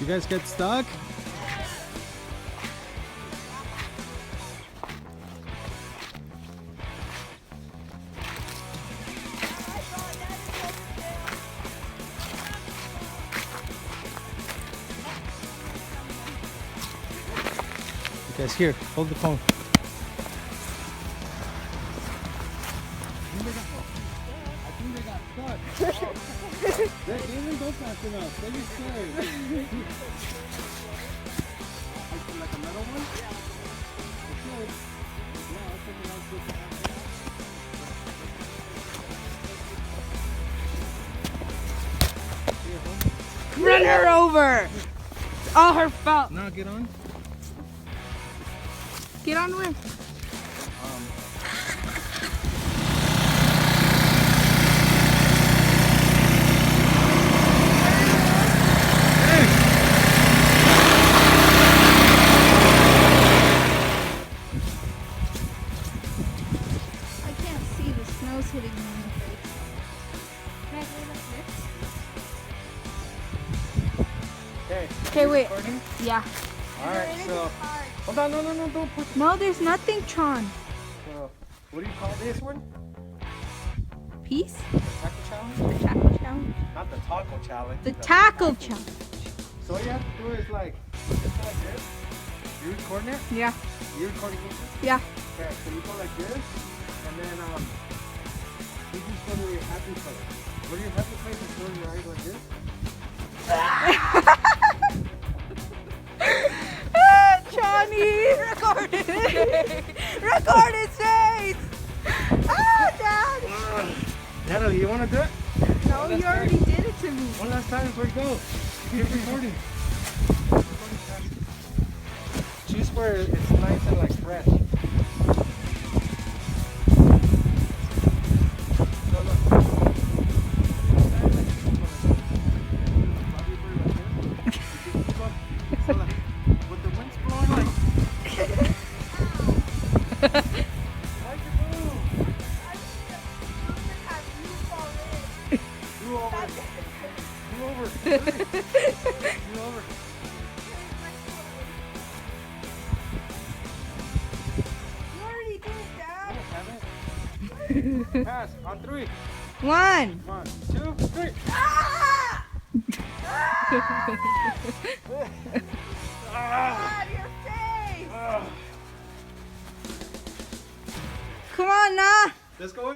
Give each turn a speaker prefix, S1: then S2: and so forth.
S1: You guys get stuck? You guys, here, hold the phone. I think they got stuck. They didn't go fast enough. They were scared. Like a metal one? Okay. Yeah, I'll take it out.
S2: Run her over! It's all her fault.
S1: Now get on.
S2: Get on with. I can't see, the snow's hitting me in the face. Can I go like this?
S1: Okay.
S2: Okay, wait.
S1: Recording?
S2: Yeah.
S1: Alright, so. Hold on, no, don't push.
S2: No, there's nothing, Tron.
S1: So, what do you call this one?
S2: Peace?
S1: Taco challenge?
S2: The tackle challenge?
S1: Not the taco challenge.
S2: The tackle challenge.
S1: So all you have to do is like this. You recording it?
S2: Yeah.
S1: You recording it?
S2: Yeah.
S1: Okay, so you go like this, and then you just go to your happy place. Go to your happy place and close your eyes like this.
S2: Johnny, record it. Record it, Chase. Oh, Dad.
S1: Natalie, you want to do it?
S2: No, you already did it to me.
S1: One last time before you go. Keep recording. Choose where it's nice and like fresh. With the wind's blowing like. Why'd you move? You over. You over. You over.
S2: You already did it, Dad.
S1: Pass on 3.
S2: 1.
S1: 1, 2, 3.
S2: God, your face. Come on, nah.
S1: Let's go.